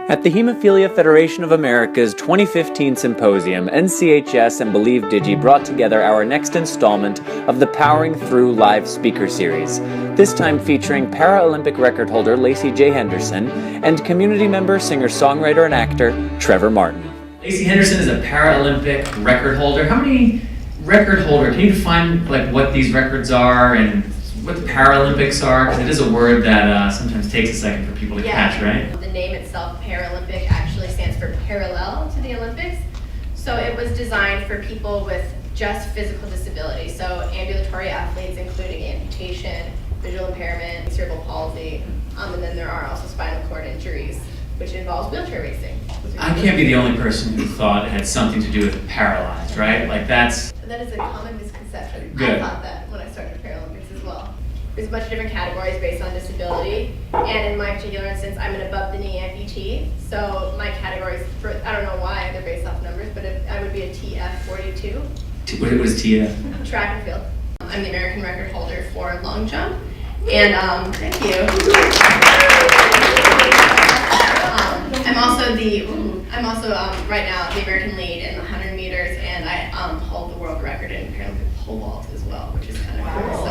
At the Hemophilia Federation of America's 2015 Symposium, NCHS and BelieveDigi brought together our next installment of the Powering Through Live Speaker Series, this time featuring Paralympic record holder Lacey Jai Henderson and community member, singer, songwriter, and actor Trevor Martin. Lacey Henderson is a Paralympic record holder. How many record holder? Can you define what these records are and what the Paralympics are? Because it is a word that sometimes takes a second for people to catch, right? The name itself, Paralympic, actually stands for parallel to the Olympics. So it was designed for people with just physical disability. So ambulatory athletes, including amputation, visual impairment, cerebral palsy, and then there are also spinal cord injuries, which involves wheelchair racing. I can't be the only person who thought it had something to do with paralyzed, right? That is a common misconception. Good. I thought that when I started Paralympics as well. There's a bunch of different categories based on disability, and in my particular instance, I'm an above-the-knee amputee, so my categories, I don't know why they're based off numbers, but I would be a TF42. What is TF? Track and field. I'm the American record holder for long jump, and thank you. I'm also right now the American lead in the 100 meters, and I hold the world record in Paralympic pole vault as well, which is kind of cool.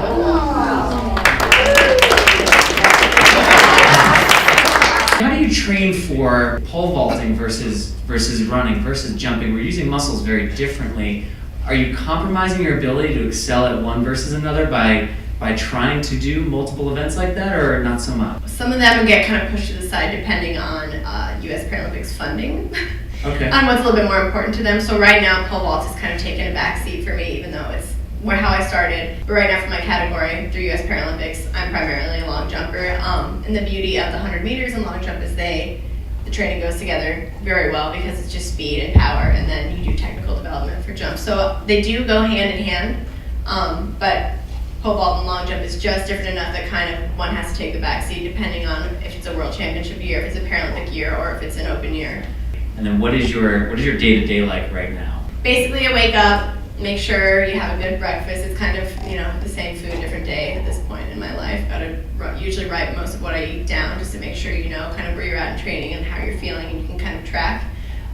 How do you train for pole vaulting versus running versus jumping? We're using muscles very differently. Are you compromising your ability to excel at one versus another by trying to do multiple events like that, or not so much? Some of them get kind of pushed to the side depending on U.S. Paralympics funding. Okay. On what's a little bit more important to them. So right now, pole vault has kind of taken a back seat for me, even though it's how I started. But right now for my category through U.S. Paralympics, I'm primarily a long jumper. And the beauty of the 100 meters and long jump is the training goes together very well because it's just speed and power, and then you do technical development for jump. So they do go hand in hand, but pole vault and long jump is just different enough that kind of one has to take the back seat depending on if it's a world championship year, if it's a Paralympic year, or if it's an open year. And then what is your day-to-day like right now? Basically, I wake up, make sure you have a good breakfast. It's kind of, the same food, different day at this point in my life. Gotta usually write most of what I eat down just to make sure you know kind of where you're at in training and how you're feeling, and you can kind of track.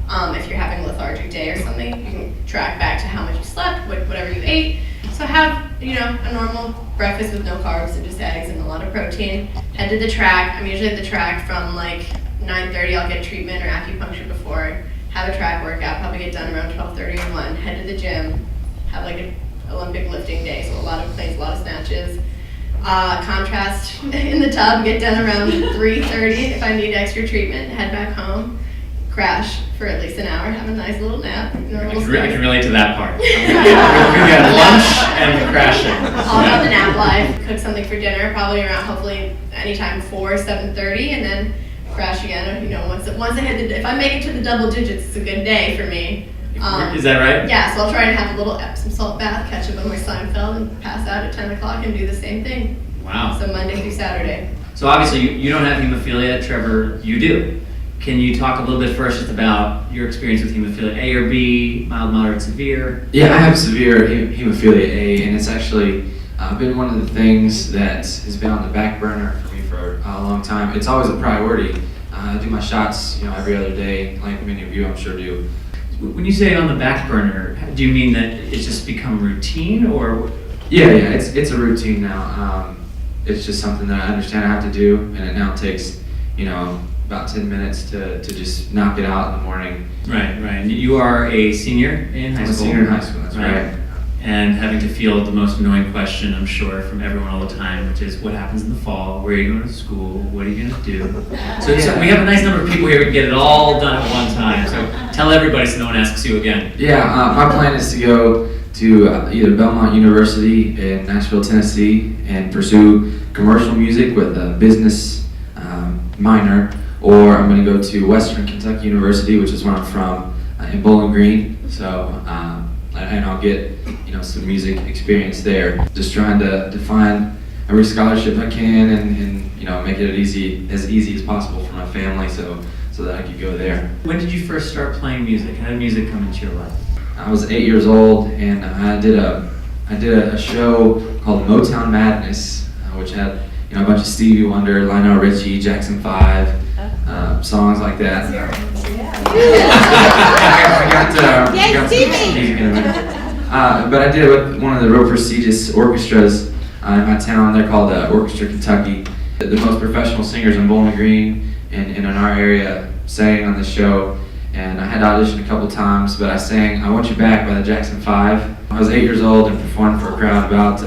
If you're having a lethargic day or something, you can track back to how much you slept, whatever you ate. So have, a normal breakfast with no carbs and just eggs and a lot of protein. Head to the track. I'm usually at the track from 9:30. I'll get treatment or acupuncture before. Have a track workout, probably get done around 12:30 or 1. Head to the gym. Have an Olympic lifting day, so a lot of planes, a lot of snatches. Contrast in the tub, get done around 3:30. If I need extra treatment, head back home. Crash for at least an hour, have a nice little nap. I can relate to that part. We got lunch and crashing. All about the nap life. Cook something for dinner, probably around hopefully anytime 7:30, and then crash again. Once I hit if I make it to the double digits, it's a good day for me. Is that right? Yeah, so I'll try and have a little Epsom salt bath, catch up on my Seinfeld, and pass out at 10 o'clock and do the same thing. Wow. So Monday through Saturday. So obviously you don't have hemophilia, Trevor, you do. Can you talk a little bit first just about your experience with hemophilia A or B, mild, moderate, severe? Yeah, I have severe hemophilia A, and it's actually been one of the things that has been on the back burner for me for a long time. It's always a priority. I do my shots, every other day, like many of you I'm sure do. When you say on the back burner, do you mean that it's just become routine, or? Yeah, it's a routine now. It's just something that I understand I have to do, and it now takes, about 10 minutes to just knock it out in the morning. Right. And you are a senior in high school? I'm a senior in high school, that's right. And having to field the most annoying question, I'm sure, from everyone all the time, which is, what happens in the fall? Where are you going to school? What are you going to do? So we have a nice number of people here who can get it all done at one time. So tell everybody so no one asks you again. Yeah, my plan is to go to either Belmont University in Nashville, Tennessee, and pursue commercial music with a business minor, or I'm going to go to Western Kentucky University, which is where I'm from, in Bowling Green. So, and I'll get some music experience there. Just trying to find every scholarship I can, and make it as easy as possible for my family, so that I could go there. When did you first start playing music? How did music come into your life? I was 8 years old, and I did a show called Motown Madness, which had a bunch of Stevie Wonder, Lionel Richie, Jackson 5, songs like that. But I did it with one of the real prestigious orchestras in my town. They're called Orchestra Kentucky. The most professional singers in Bowling Green and in our area sang on the show. And I had auditioned a couple times, but I sang "I Want You Back" by the Jackson 5. I was 8 years old and performed for a crowd about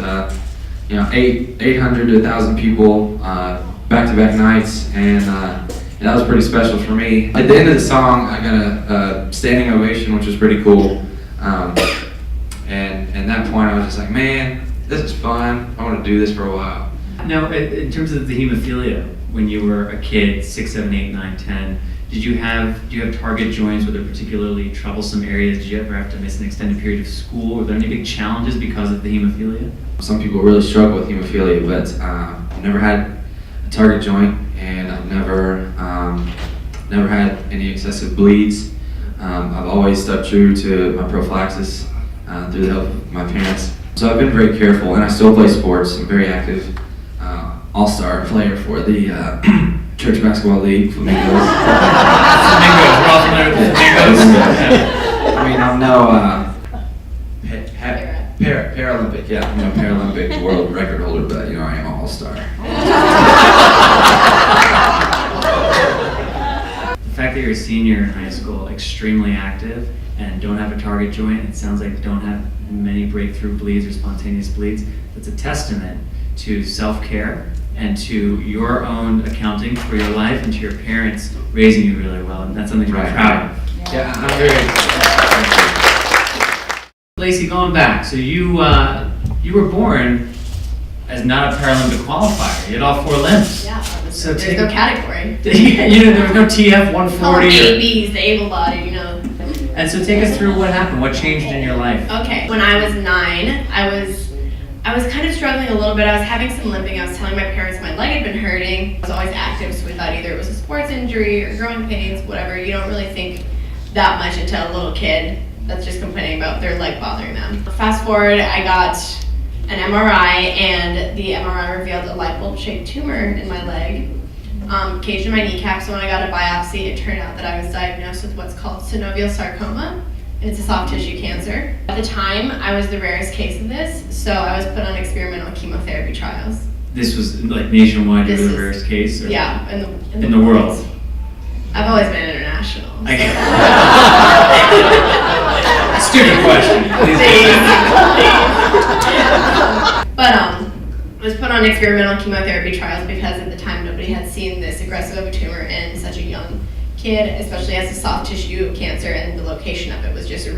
800 to 1,000 people, back-to-back nights, and that was pretty special for me. At the end of the song, I got a standing ovation, which was pretty cool. And at that point, I was just like, man, this is fun. I want to do this for a while. Now, in terms of the hemophilia, when you were a kid, 6, 7, 8, 9, 10, do you have target joints? Were there particularly troublesome areas? Did you ever have to miss an extended period of school? Were there any big challenges because of the hemophilia? Some people really struggle with hemophilia, but I've never had a target joint, and I've never had any excessive bleeds. I've always stuck true to my prophylaxis through the help of my parents. So I've been very careful, and I still play sports. I'm very active, all-star player for the Church Basketball League, Flamingos. Flamingos, we're all familiar with the Flamingos. I mean, I'm no Paralympic, yeah, I'm no Paralympic world record holder, but I am an all-star. The fact that you're a senior in high school, extremely active, and don't have a target joint, it sounds like you don't have many breakthrough bleeds or spontaneous bleeds, that's a testament to self-care and to your own accounting for your life and to your parents raising you really well, and that's something to be proud of. Yeah, I'm very excited. Lacie, going back, so you were born as not a Paralympic qualifier. You had all 4 limbs. Yeah, So there's no category. There was no TF 140. Oh, ABs, the able-bodied, And so take us through what happened. What changed in your life? Okay, when I was 9, I was kind of struggling a little bit. I was having some limping. I was telling my parents my leg had been hurting. I was always active, so we thought either it was a sports injury or growing pains, whatever. You don't really think that much into a little kid that's just complaining about their leg bothering them. Fast forward, I got an MRI, and the MRI revealed a light bulb-shaped tumor in my leg, caged in my kneecap. So when I got a biopsy, it turned out that I was diagnosed with what's called synovial sarcoma, and it's a soft tissue cancer. At the time, I was the rarest case of this, so I was put on experimental chemotherapy trials. This was like nationwide, you were the rarest case? Or? Yeah, in the world. I've always been international. So. Stupid question. But I was put on experimental chemotherapy trials because at the time nobody had seen this aggressive of a tumor in such a young kid, especially as a soft tissue cancer, and the location of it was just a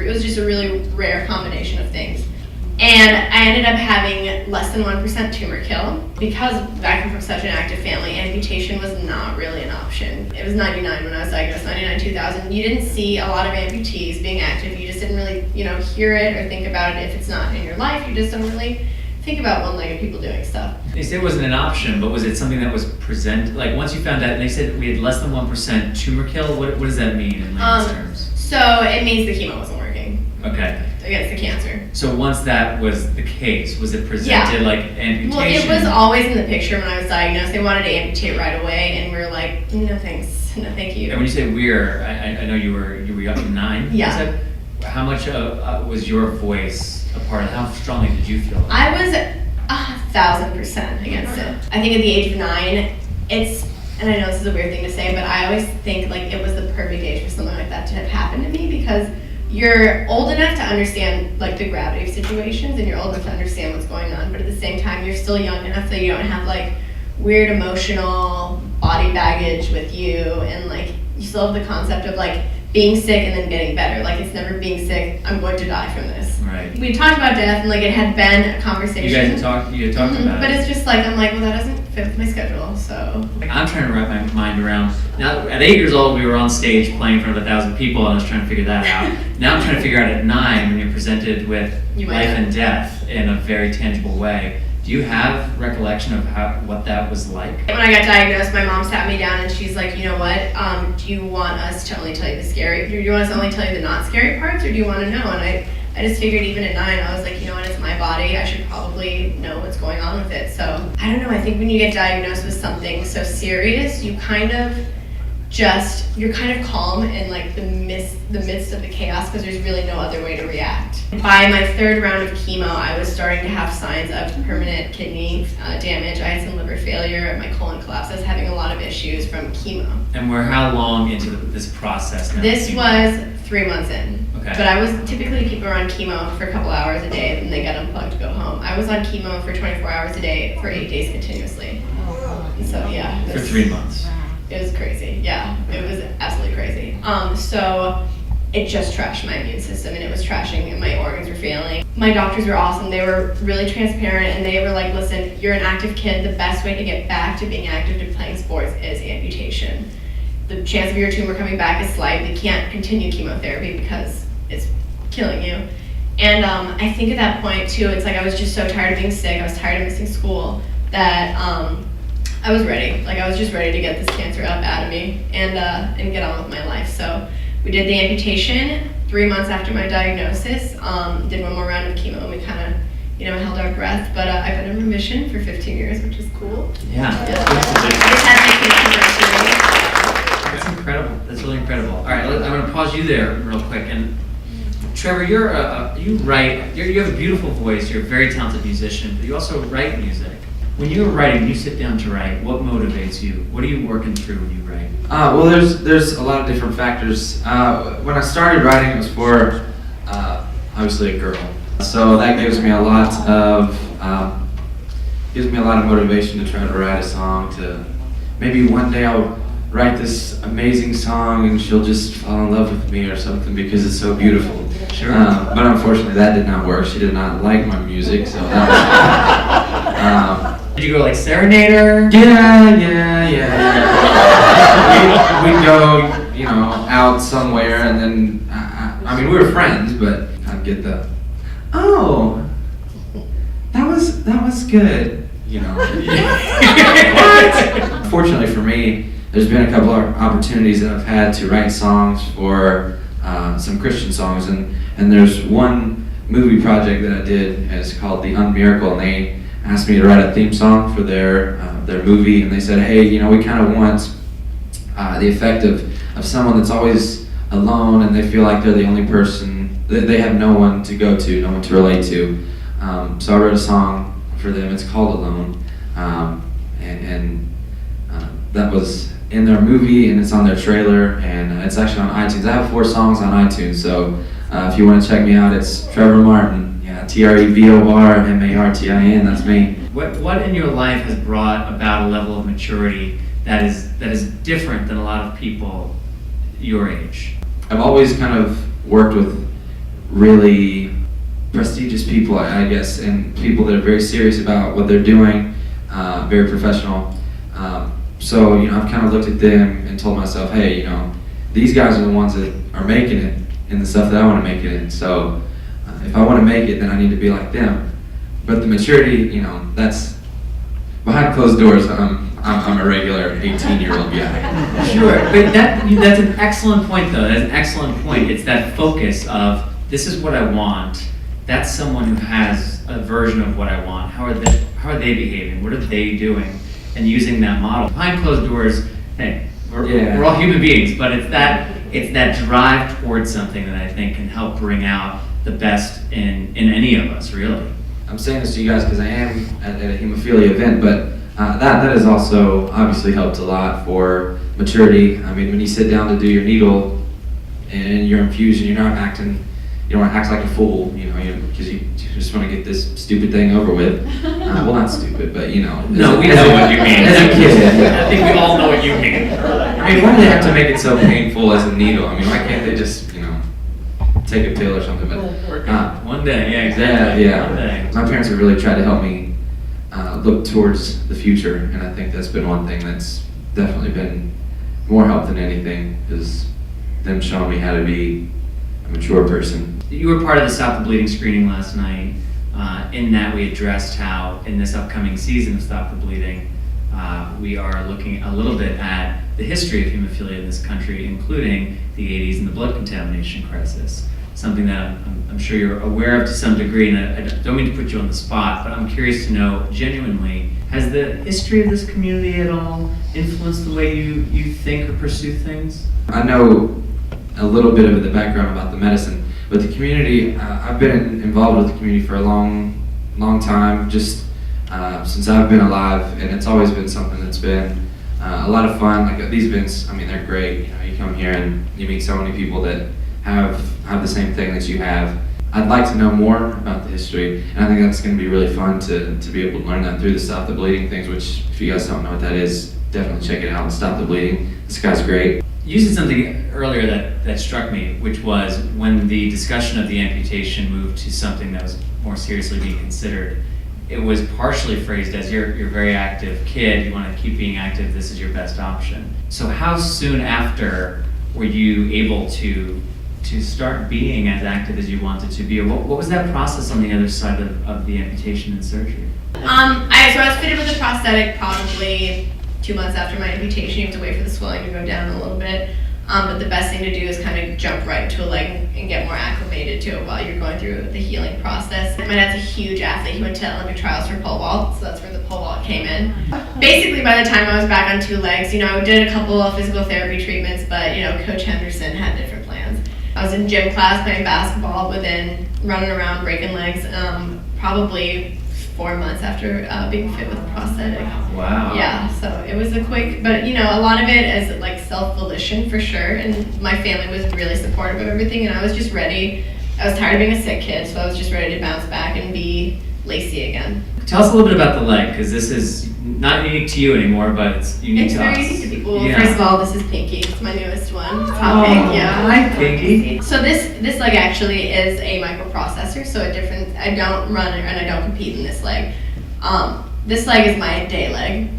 really rare combination of things. And I ended up having less than 1% tumor kill. Because I come from such an active family, amputation was not really an option. It was 99 when I was diagnosed, 99, 2000. You didn't see a lot of amputees being active. You just didn't really, hear it or think about it if it's not in your life. You just don't really think about one-legged people doing stuff. They said it wasn't an option, but was it something that was presented? Like once you found out, and they said we had less than 1% tumor kill, what does that mean in layman's terms? So it means the chemo wasn't working. Okay. Against the cancer. So once that was the case, was it presented like amputation? Well, it was always in the picture when I was diagnosed. They wanted to amputate right away, and we were like, no thanks, no thank you. And when you say we're, I know you were young, 9. Yeah. How much was your voice a part of? How strongly did you feel? I was 1,000% against it. I think at the age of 9, and I know this is a weird thing to say, but I always think like it was the perfect age for something like that to have happened to me, because you're old enough to understand like the gravity of situations, and you're old enough to understand what's going on, but at the same time you're still young enough that you don't have like weird emotional body baggage with you, and like you still have the concept of like being sick and then getting better. Like it's never being sick, I'm going to die from this. Right. We talked about death, and like it had been a conversation. You guys had talked about it. But it's just like, I'm like, well, that doesn't fit with my schedule, so. I'm trying to wrap my mind around, now at 8 years old we were on stage playing in front of 1,000 people, and I was trying to figure that out. Now I'm trying to figure out at 9 when you're presented with life and death in a very tangible way. Do you have recollection of what that was like? When I got diagnosed, my mom sat me down and she's like, you know what, do you want us to only tell you the scary, do you want us to only tell you the not scary parts, or do you want to know? And I just figured even at 9, I was like, you know what, it's my body, I should probably know what's going on with it. So, I don't know, I think when you get diagnosed with something so serious, you kind of you're kind of calm in like the midst of the chaos, because there's really no other way to react. By my 3rd round of chemo, I was starting to have signs of permanent kidney damage. I had some liver failure, my colon collapse. I was having a lot of issues from chemo. And we're how long into this process now? This was 3 months in. Okay. But I was typically people are on chemo for a couple hours a day, and they get unplugged to go home. I was on chemo for 24 hours a day for 8 days continuously. And so yeah. For 3 months. It was crazy. Yeah, it was absolutely crazy. So it just trashed my immune system, and it was trashing, and my organs were failing. My doctors were awesome. They were really transparent, and they were like, listen, you're an active kid. The best way to get back to being active to playing sports is amputation. The chance of your tumor coming back is slight. You can't continue chemotherapy because it's killing you. And I think at that point too, it's like I was just so tired of being sick. I was tired of missing school that I was ready. Like I was just ready to get this cancer up out of me and get on with my life. So we did the amputation 3 months after my diagnosis. Did one more round of chemo, and we kind of, held our breath. But I've been in remission for 15 years, which is cool. Yeah. I just had my kid's anniversary. That's incredible. That's really incredible. All right, I'm going to pause you there real quick. And Trevor, you write. You have a beautiful voice. You're a very talented musician, but you also write music. When you're writing, you sit down to write. What motivates you? What are you working through when you write? Well, there's a lot of different factors. When I started writing, it was for obviously a girl, so that gives me a lot of motivation to try to write a song. To maybe one day I'll write this amazing song and she'll just fall in love with me or something because it's so beautiful. Sure. But unfortunately, that did not work. She did not like my music, so that was. Did you go like serenader? Yeah. We'd go, out somewhere, and then, I mean, we were friends, but I'd get the, oh, that was good, What? Fortunately for me, there's been a couple of opportunities that I've had to write songs for some Christian songs, and there's one movie project that I did, it's called The Unmiracle, and they asked me to write a theme song for their movie, and they said, hey, we kind of want the effect of someone that's always alone, and they feel like they're the only person, they have no one to go to, no one to relate to. So I wrote a song for them, it's called Alone, and that was in their movie, and it's on their trailer, and it's actually on iTunes. I have 4 songs on iTunes, so if you want to check me out, it's Trevor Martin. TrevorMartin, that's me. What in your life has brought about a level of maturity that is different than a lot of people your age? I've always kind of worked with really prestigious people, I guess, and people that are very serious about what they're doing, very professional. So, I've kind of looked at them and told myself, hey, these guys are the ones that are making it in the stuff that I want to make it in. So if I want to make it, then I need to be like them. But the maturity, that's behind closed doors. I'm a regular 18-year-old guy. Sure, but that's an excellent point, though. That's an excellent point. It's that focus of this is what I want. That's someone who has a version of what I want. How are they behaving? What are they doing? And using that model. Behind closed doors, hey, we're all human beings, but it's that drive towards something that I think can help bring out the best in any of us, really. I'm saying this to you guys because I am at a hemophilia event, but that has also obviously helped a lot for maturity. I mean, when you sit down to do your needle and your infusion, you don't want to act like a fool, because you just want to get this stupid thing over with. Well, not stupid, but No, we know what you mean. As a kid, I think we all know what you mean. I mean, why do they have to make it so painful as a needle? I mean, why can't they just, take a pill or something? But one day, yeah, exactly. Yeah. One day. My parents have really tried to help me look towards the future, and I think that's been one thing that's definitely been more help than anything, is them showing me how to be a mature person. You were part of the Stop the Bleeding screening last night. In that we addressed how in this upcoming season of Stop the Bleeding, we are looking a little bit at the history of hemophilia in this country, including the 80s and the blood contamination crisis. something that I'm sure you're aware of to some degree, and I don't mean to put you on the spot, but I'm curious to know, genuinely, has the history of this community at all influenced the way you think or pursue things? I know a little bit of the background about the medicine, but the community, I've been involved with the community for a long time, just since I've been alive, and it's always been something that's been a lot of fun. Like these events, I mean, they're great. You know, you come here and you meet so many people that have the same thing that you have. I'd like to know more about the history, and I think that's going to be really fun to be able to learn that through the Stop the Bleeding things, which if you guys don't know what that is, definitely check it out. Stop the Bleeding. This guy's great. You said something earlier that struck me, which was when the discussion of the amputation moved to something that was more seriously being considered, it was partially phrased as you're a very active kid, you want to keep being active, this is your best option. So how soon after were you able to start being as active as you wanted to be? Or what was that process on the other side of the amputation and surgery? I was fitted with a prosthetic probably 2 months after my amputation. You have to wait for the swelling to go down a little bit. But the best thing to do is kind of jump right into a leg and get more acclimated to it while you're going through the healing process. My dad's a huge athlete. He went to Olympic trials for pole vault, so that's where the pole vault came in. Basically, by the time I was back on 2 legs, I did a couple of physical therapy treatments, but Coach Henderson had different plans. I was in gym class playing basketball, but then running around breaking legs, probably 4 months after being fit with a prosthetic. Wow. Yeah, so it was a quick, but a lot of it is like self-volition for sure, and my family was really supportive of everything, and I was just ready. I was tired of being a sick kid, so I was just ready to bounce back and be Lacie again. Tell us a little bit about the leg, because this is not unique to you anymore, but it's unique to us. It's very unique to people. Yeah. First of all, this is Pinky. It's my newest one. It's Oh, hot pink, yeah. hi, Pinky. So this leg actually is a microprocessor, so I don't run and I don't compete in this leg. This leg is my day leg,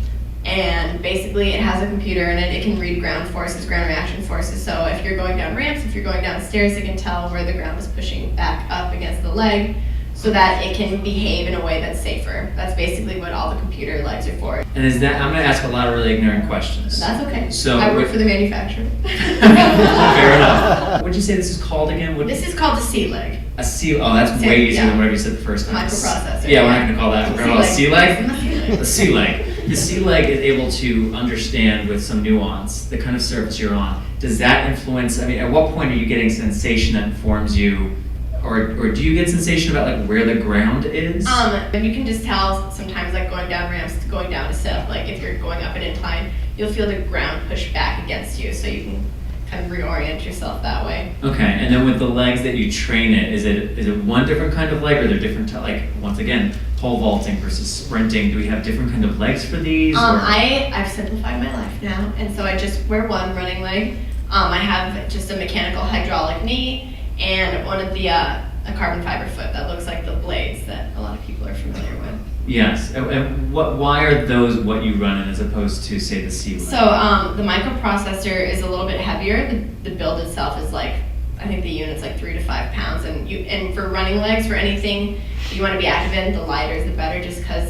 and basically it has a computer in it. It can read ground forces, ground reaction forces. So if you're going down ramps, if you're going down stairs, it can tell where the ground is pushing back up against the leg, so that it can behave in a way that's safer. That's basically what all the computer legs are for. And I'm going to ask a lot of really ignorant questions. That's okay. So I work for the manufacturer. Fair enough. What did you say this is called again? This is called the C leg. A C. Oh, that's way easier than whatever you said the first time. Microprocessor. Yeah, we're not going to call that. We're going to call it a C leg. C-leg. The C leg. The C leg is able to understand with some nuance the kind of surface you're on. Does that influence? I mean, at what point are you getting sensation that informs you? Or do you get sensation about like where the ground is? You can just tell sometimes, like going down ramps, going down a step, like if you're going up an incline, you'll feel the ground push back against you, so you can kind of reorient yourself that way. Okay, and then with the legs that you train is it one different kind of leg, or are there different like once again pole vaulting versus sprinting? Do we have different kind of legs for these? I've simplified my life now, and so I just wear one running leg. I have just a mechanical hydraulic knee and one of the a carbon fiber foot that looks like the blades that a lot of people are familiar with. Yes, and why are those what you run in as opposed to say the C leg? So the microprocessor is a little bit heavier. The build itself is like, I think the unit's like 3 to 5 pounds, and for running legs, for anything you want to be active in, the lighter the better, just because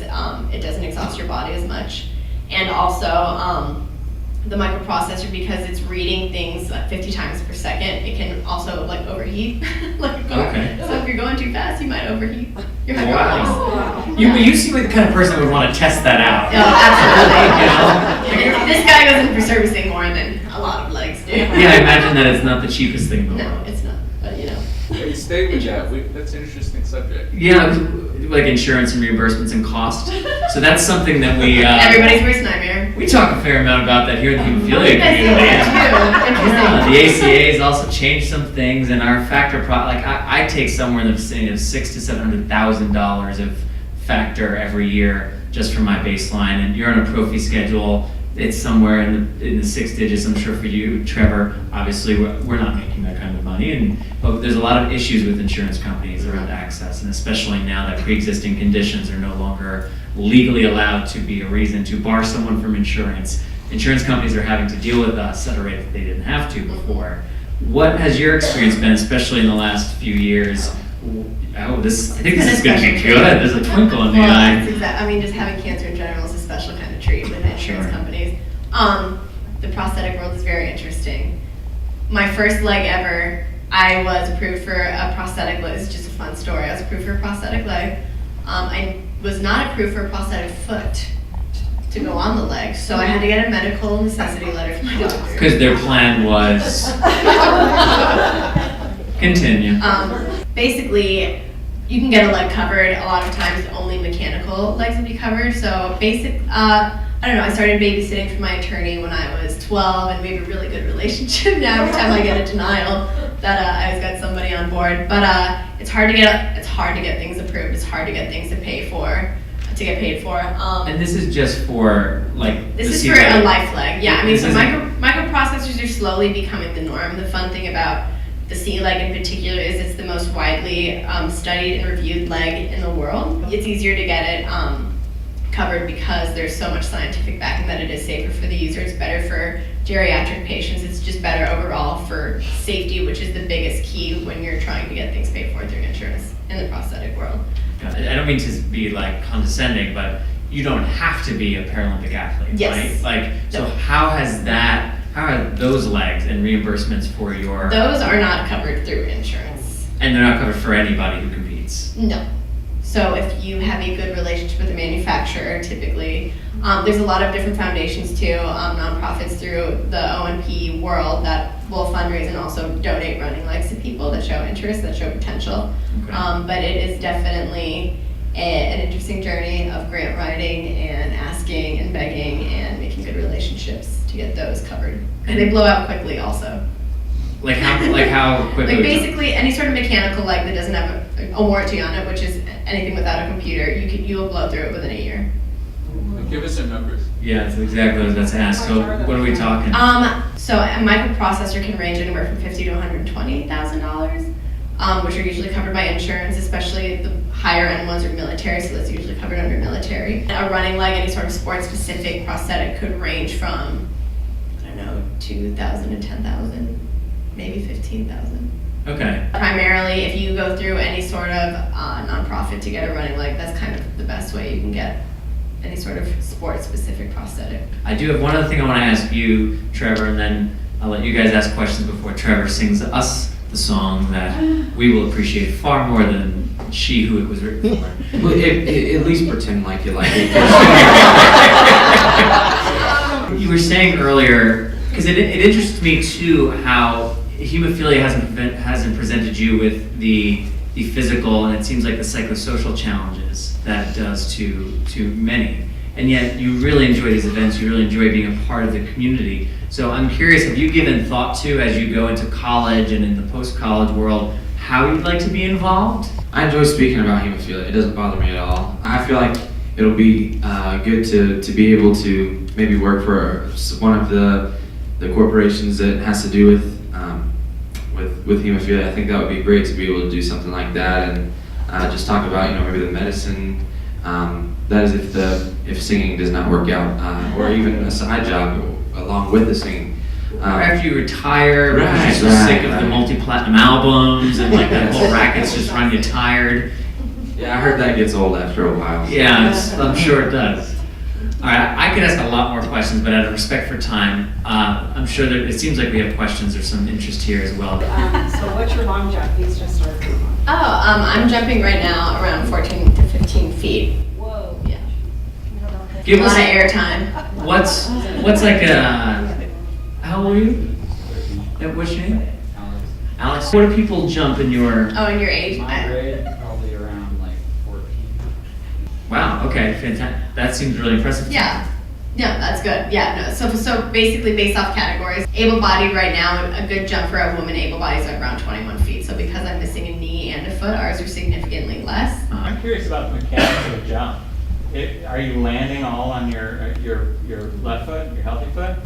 it doesn't exhaust your body as much. And also the microprocessor, because it's reading things 50 times per second, it can also like overheat like a car. Okay. So if you're going too fast, you might overheat your Wow. hydraulics. You seem like the kind of person that would want to test that out. Oh, absolutely. This guy goes in for servicing more than a lot of legs do. Yeah, I imagine that it's not the cheapest thing in the No, world. it's not. But Hey, stay with that. That's an interesting subject. Yeah, like insurance and reimbursements and cost. So that's something that we everybody's worst nightmare. we talk a fair amount about that here in the hemophilia You guys do community. that too. Yeah, Interesting. the ACA has also changed some things, and our factor I take somewhere in the vicinity of $600,000 to $700,000 of factor every year just for my baseline. And you're on a pro fee schedule. It's somewhere in the 6 digits. I'm sure for you, Trevor. Obviously, we're not making that kind of money, but there's a lot of issues with insurance companies around access, and especially now that pre-existing conditions are no longer legally allowed to be a reason to bar someone from insurance. Insurance companies are having to deal with us at a rate that they didn't have to before. What has your experience been, especially in the last few years? I think this is going to be good. There's a twinkle in the eye. Just having cancer in general is a special kind of treat with insurance Sure. companies. The prosthetic world is very interesting. My first leg ever, I was approved for a prosthetic leg. It's just a fun story. I was approved for a prosthetic leg. I was not approved for a prosthetic foot to go on the leg, so I had to get a medical necessity letter from my doctor. Because their plan was. Continue. Basically, you can get a leg covered. A lot of times, only mechanical legs will be covered. So I don't know, I started babysitting for my attorney when I was 12, and we have a really good relationship now. Every time I get a denial, that I always got somebody on board. But it's hard to get things approved. It's hard to get things to get paid for. And this is just for like. This is for a life leg. Yeah, I mean, so microprocessors are slowly becoming the norm. The fun thing about the C leg in particular is it's the most widely studied and reviewed leg in the world. It's easier to get it covered because there's so much scientific backing that it is safer for the user. It's better for geriatric patients. It's just better overall for safety, which is the biggest key when you're trying to get things paid for through insurance in the prosthetic world. I don't mean to be like condescending, but you don't have to be a Paralympic athlete, yes. right? Like, so how are those legs and reimbursements for your... Those are not covered through insurance. And they're not covered for anybody who competes? No. So if you have a good relationship with the manufacturer, typically, there's a lot of different foundations too, nonprofits through the ONP world that will fundraise and also donate running legs to people that show interest, that show potential. Okay. But it is definitely an interesting journey of grant writing and asking and begging and making good relationships to get those covered. And they blow out quickly also. Like how quickly? Like basically any sort of mechanical leg that doesn't have a warranty on it, which is anything without a computer, you will blow through it within a year. Give us some numbers. Yeah, that's exactly what I was about to ask. So what are we talking? So a microprocessor can range anywhere from $50,000 to $120,000, which are usually covered by insurance, especially the higher end ones are military, so that's usually covered under military. A running leg, any sort of sports specific prosthetic could range from, I don't know, $2,000 to $10,000, maybe $15,000. Okay. Primarily, if you go through any sort of nonprofit to get a running leg, that's kind of the best way you can get any sort of sports-specific prosthetic. I do have one other thing I want to ask you, Trevor, and then I'll let you guys ask questions before Trevor sings us the song that we will appreciate far more than she who it was written for. Well, at least pretend like you like it. You were saying earlier, because it interests me too, how hemophilia hasn't presented you with the physical, and it seems like the psychosocial challenges that it does to many. And yet you really enjoy these events, you really enjoy being a part of the community. So I'm curious, have you given thought to, as you go into college and in the post-college world, how you'd like to be involved? I enjoy speaking about hemophilia. It doesn't bother me at all. I feel like it'll be good to be able to maybe work for one of the corporations that has to do with hemophilia. I think that would be great to be able to do something like that and just talk about maybe the medicine. That is if singing does not work out, or even a side job along with the singing. Or after you retire, because you're so sick of the multi-platinum albums and like that whole racket's just run you tired. Yeah, I heard that gets old after a while. Yeah, I'm sure it does. All right, I could ask a lot more questions, but out of respect for time, I'm sure that it seems like we have questions or some interest here as well. So what's your long jump? He's just started. I'm jumping right now around 14 to 15 feet. Whoa. Yeah. Give a us lot of air time. What's like how old are you? What's your name? Alex. What do people jump in your... Oh, in your age? My grade, probably around like 14. Wow, okay, fantastic. That seems really impressive. Yeah. Yeah, that's good. Yeah, no. So basically based off categories, able-bodied right now, a good jump for a woman able-bodied is around 21 feet. So because I'm missing a knee and a foot, ours are significantly less. I'm curious about the mechanics of the jump. Are you landing all on your left foot, your healthy foot?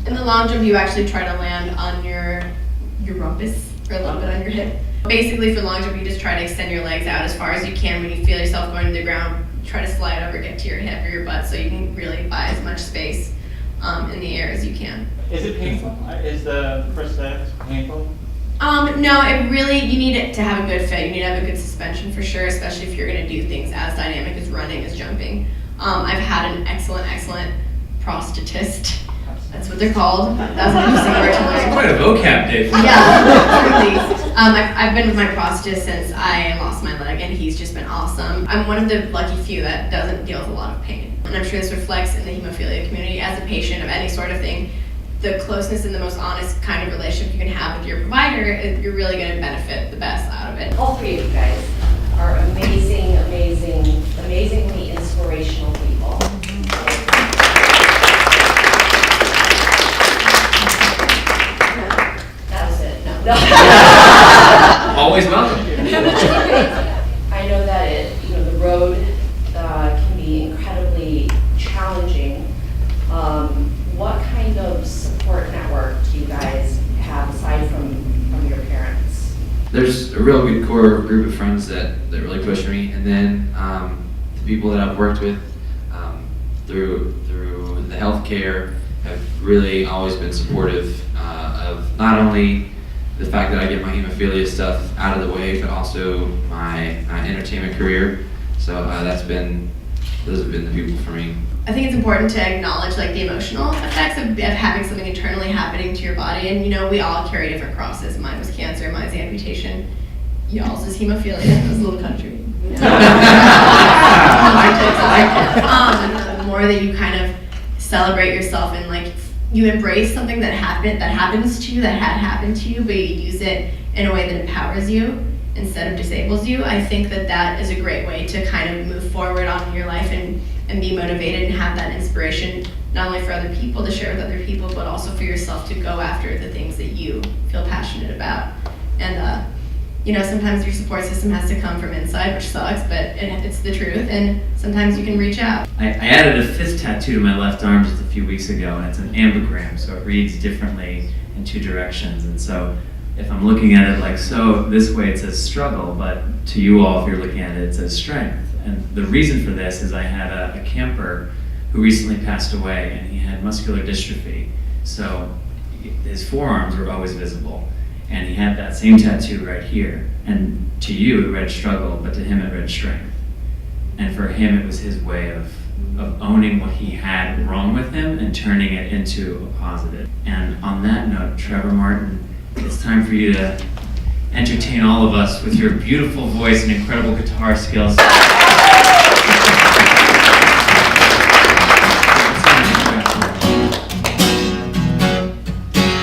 In the long jump, you actually try to land on your rumpus or a little bit on your hip. Basically, for long jump, you just try to extend your legs out as far as you can. When you feel yourself going to the ground, try to slide over, get to your hip or your butt, so you can really buy as much space in the air as you can. Is it painful? Is the prosthetics painful? No, it really, you need it to have a good fit. You need to have a good suspension for sure, especially if you're going to do things as dynamic as running, as jumping. I've had an excellent prosthetist. That's what they're called. That's an interesting word to learn. Quite a vocab, Dave. Yeah, truly. I've been with my prosthetist since I lost my leg, and he's just been awesome. I'm one of the lucky few that doesn't deal with a lot of pain. And I'm sure this reflects in the hemophilia community as a patient of any sort of thing. The closest and the most honest kind of relationship you can have with your provider, you're really going to benefit the best out of it. All three of you guys are amazing, amazingly inspirational people. That was it. No. Always welcome. I know that the road can be incredibly challenging. What kind of support network do you guys have aside from your parents? There's a real good core group of friends that really push me, and then the people that I've worked with through the healthcare have really always been supportive of not only the fact that I get my hemophilia stuff out of the way, but also my entertainment career. So those have been the people for me. I think it's important to acknowledge like the emotional effects of having something internally happening to your body, and we all carry different crosses. Mine was cancer, mine's amputation, y'all's is hemophilia. This little country. The more that you kind of celebrate yourself and like you embrace something that happens to you, that had happened to you, but you use it in a way that empowers you instead of disables you, I think that is a great way to kind of move forward on in your life and be motivated and have that inspiration, not only for other people to share with other people, but also for yourself to go after the things that you feel passionate about. And sometimes your support system has to come from inside, which sucks, but it's the truth, and sometimes you can reach out. I added a 5th tattoo to my left arm just a few weeks ago, and it's an ambigram, so it reads differently in 2 directions. And so if I'm looking at it like so, this way it says struggle, but to you all, if you're looking at it, it says strength. And the reason for this is I had a camper who recently passed away, and he had muscular dystrophy. So his forearms were always visible. And he had that same tattoo right here. And to you it read struggle, but to him it read strength. And for him it was his way of owning what he had wrong with him and turning it into a positive. And on that note, Trevor Martin, it's time for you to entertain all of us with your beautiful voice and incredible guitar skills.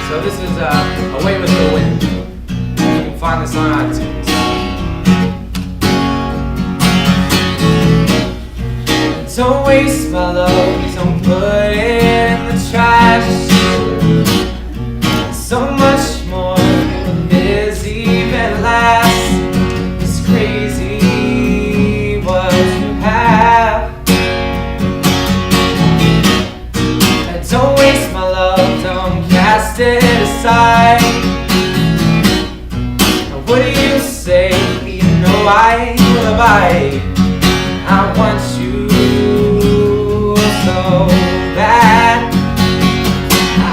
So this is Away with the Wind. You can find this on iTunes. Don't waste my love, don't put it in the trash. So much more than this even lasts. It's crazy what you have. And don't waste my love, don't cast it aside. What do you say? You know I will abide. I want you so bad.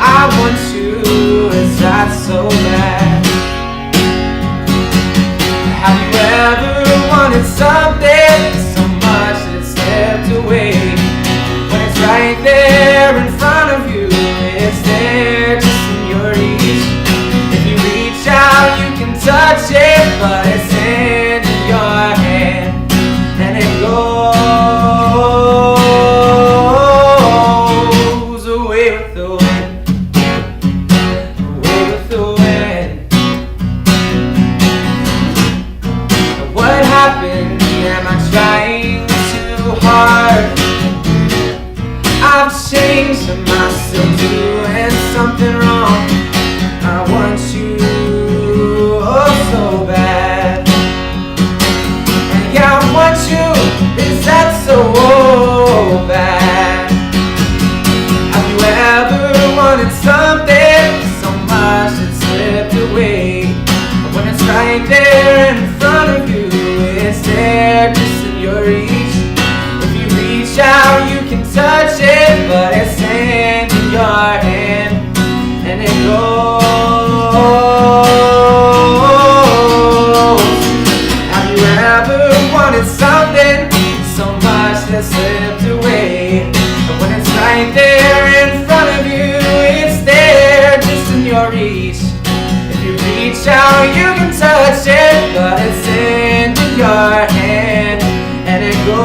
I want you, is that so bad? Have you ever wanted something so much that it slipped away? When it's right there in front of you, it's there just in your reach. If you reach out, you can touch it, but it's in your hand, and it goes away with the wind, away with the wind. What happened? Am I trying too hard? I've changed, am I still doing something wrong? I want you oh so bad. And yeah, I want you, is that so bad? Have you ever wanted something so much it slipped away? But when it's right there in front of you, it's there just in your reach. If you reach out, you can touch it, but it's in your hand, and it goes. Have you ever wanted something so much that slipped away? But when it's right there in front of you, it's there just in your reach. If you reach out, know you can touch it, but it's in your hand, and it goes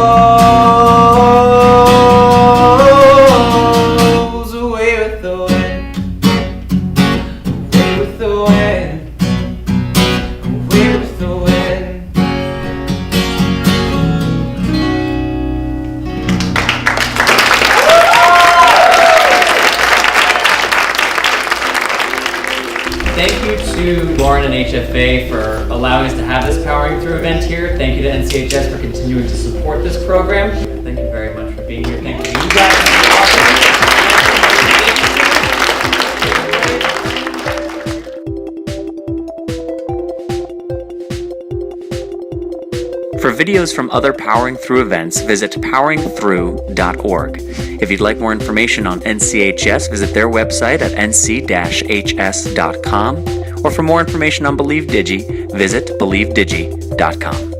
away with the wind, away with the wind, away with the wind. Thank you to Lauren and HFA for allowing us to have this Powering Through event here. Thank you to NCHS for continuing to support this program. Thank you very much for being here. Thank you to you guys. For videos from other Powering Through events, visit poweringthrough.org. If you'd like more information on NCHS, visit their website at nc-hs.com. Or for more information on BelieveDigi, visit BelieveDigi.com.